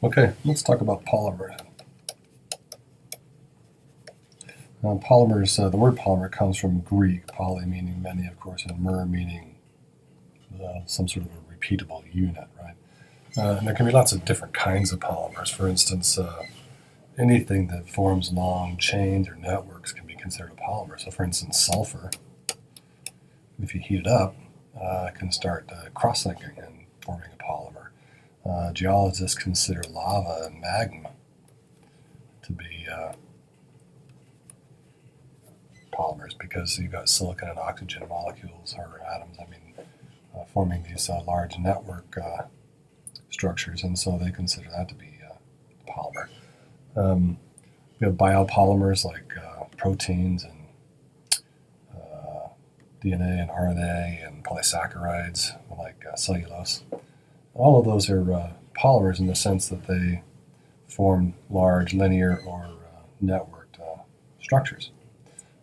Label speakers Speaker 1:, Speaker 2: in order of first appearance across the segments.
Speaker 1: Okay, let's talk about polymers. Polymers, the word polymer comes from Greek, poly meaning many, of course, and mer meaning some sort of a repeatable unit, right? And there can be lots of different kinds of polymers. For instance, anything that forms long chains or networks can be considered a polymer. So, for instance, sulfur, if you heat it up, can start cross-linking and forming a polymer. Geologists consider lava and magma to be polymers because you've got silicon and oxygen molecules or atoms, forming these large network structures, and so they consider that to be a polymer. We have biopolymers like proteins and DNA and RNA and polysaccharides like cellulose. All of those are polymers in the sense that they form large linear or networked structures.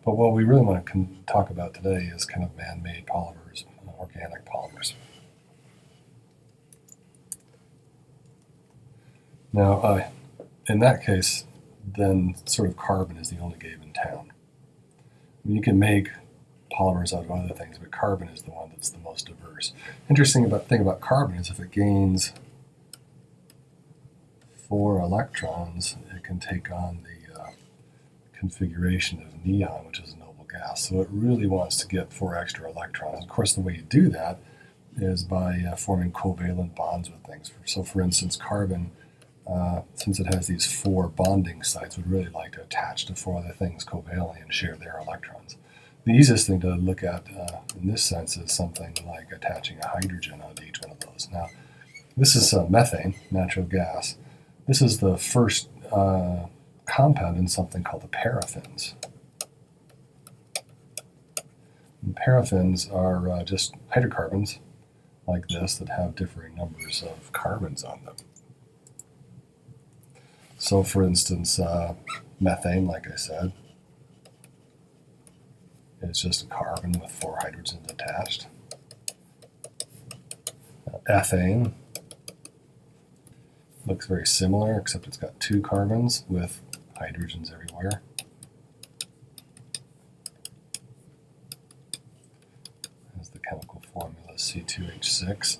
Speaker 1: But what we really want to talk about today is kind of man-made polymers, organic polymers. Now, in that case, then sort of carbon is the only game in town. I mean, you can make polymers out of other things, but carbon is the one that's the most diverse. Interesting thing about carbon is if it gains 4 electrons, it can take on the configuration of neon, which is a noble gas. So it really wants to get 4 extra electrons. Of course, the way you do that is by forming covalent bonds with things. So for instance, carbon, since it has these 4 bonding sites, would really like to attach to 4 other things covalently and share their electrons. The easiest thing to look at in this sense is something like attaching a hydrogen onto each one of those. Now, this is methane, natural gas. This is the first compound in something called the paraffins. And paraffins are just hydrocarbons like this that have differing numbers of carbons on them. So for instance, methane, like I said, is just a carbon with 4 hydrogens attached. Ethane looks very similar, except it's got 2 carbons with hydrogens everywhere. There's the chemical formula C2H6.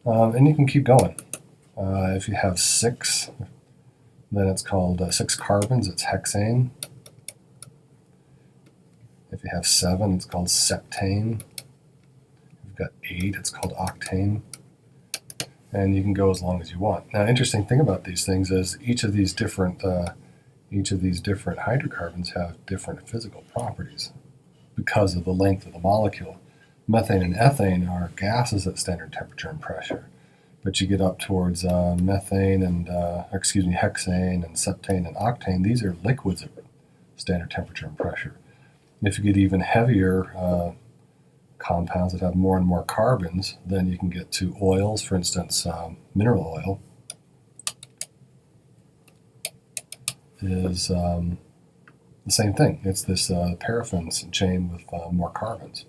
Speaker 1: And you can keep going. If you have 6, then it's called 6 carbons, it's hexane. If you have 7, it's called septane. If you've got 8, it's called octane. And you can go as long as you want. Now, interesting thing about these things is each of these different hydrocarbons have different physical properties because of the length of the molecule. Methane and ethane are gases at standard temperature and pressure, but you get up towards hexane and septane and octane. These are liquids at standard temperature and pressure. If you get even heavier compounds that have more and more carbons, then you can get to oils. For instance, mineral oil is the same thing. It's this paraffins chain with more carbons.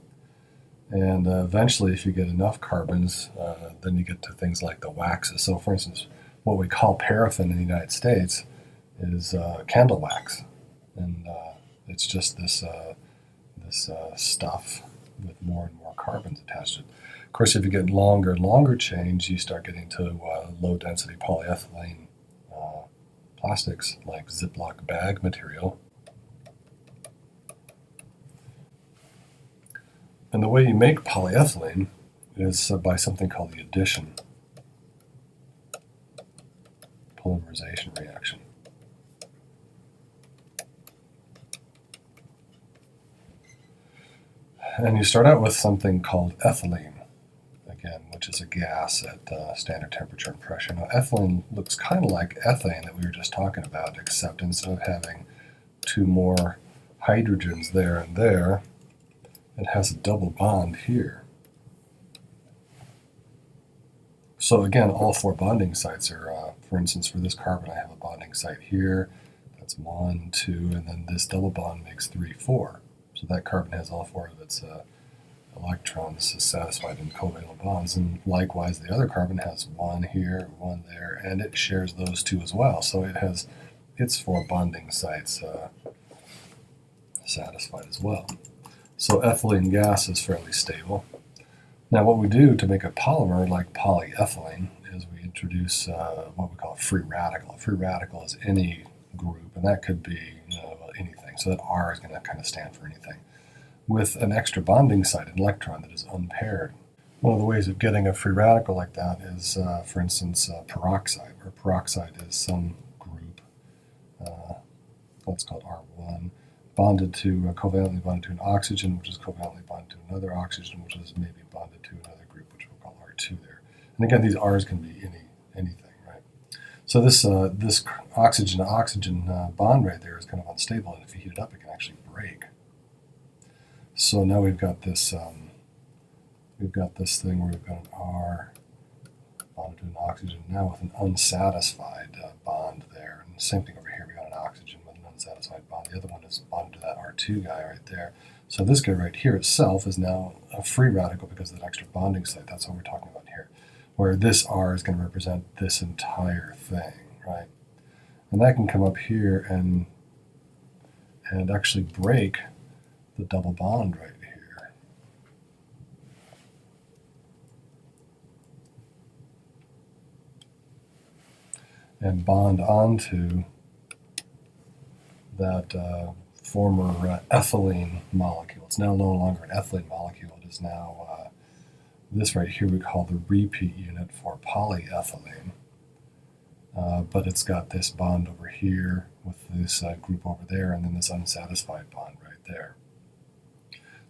Speaker 1: And eventually, if you get enough carbons, then you get to things like the waxes. So for instance, what we call paraffin in the United States is candle wax. And it's just this stuff with more and more carbons attached to it. Of course, if you get longer and longer chains, you start getting to low-density polyethylene plastics like Ziploc bag material. And the way you make polyethylene is by something called the addition polymerization reaction. And you start out with something called ethylene, again, which is a gas at standard temperature and pressure. Now, ethylene looks kind of like ethane that we were just talking about, except instead of having 2 more hydrogens there and there, it has a double bond here. So again, all 4 bonding sites are, for instance, for this carbon, I have a bonding site here. That's 1, 2, and then this double bond makes 3, 4. So that carbon has all 4 of its electrons satisfied in covalent bonds, and likewise the other carbon has one here, one there, and it shares those two as well. So it has its 4 bonding sites satisfied as well. So ethylene gas is fairly stable. Now what we do to make a polymer like polyethylene is we introduce what we call a free radical. A free radical is any group, and that could be anything. So that R is going to kind of stand for anything, with an extra bonding site, an electron that is unpaired. One of the ways of getting a free radical like that is, for instance, peroxide, where peroxide is some group, what's called R1, bonded to, covalently bonded to an oxygen, which is covalently bonded to another oxygen, which is maybe bonded to another group, which we'll call R2 there. And again, these R's can be anything, right? So this oxygen-to-oxygen bond right there is kind of unstable, and if you heat it up, it can actually break. So now we've got this thing where we've got an R bonded to an oxygen, now with an unsatisfied bond there. And the same thing over here, we got an oxygen with an unsatisfied bond. The other one is bonded to that R2 guy right there. So this guy right here itself is now a free radical because of that extra bonding site. That's what we're talking about here, where this R is going to represent this entire thing, right? And that can come up here and actually break the double bond right here. And bond onto that former ethylene molecule. It's now no longer an ethylene molecule. It is now this right here we call the repeat unit for polyethylene. But it's got this bond over here with this group over there, and then this unsatisfied bond right there.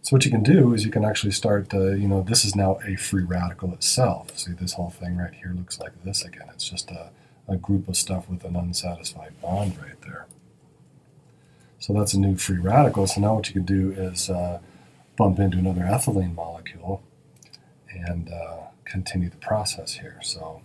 Speaker 1: So what you can do is you can actually start, this is now a free radical itself. See, this whole thing right here looks like this again. It's just a group of stuff with an unsatisfied bond right there. So that's a new free radical. So now what you can do is bump into another ethylene molecule and continue the process here. So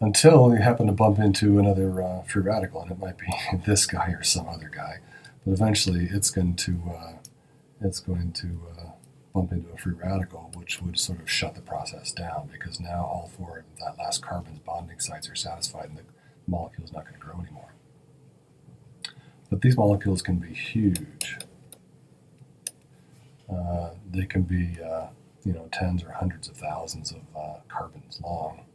Speaker 1: until you happen to bump into another free radical, and it might be this guy or some other guy, but eventually it's going to bump into a free radical, which would sort of shut the process down, because now all 4 of that last carbon's bonding sites are satisfied, and the molecule is not going to grow anymore. But these molecules can be huge. They can be tens or hundreds of thousands of carbons long.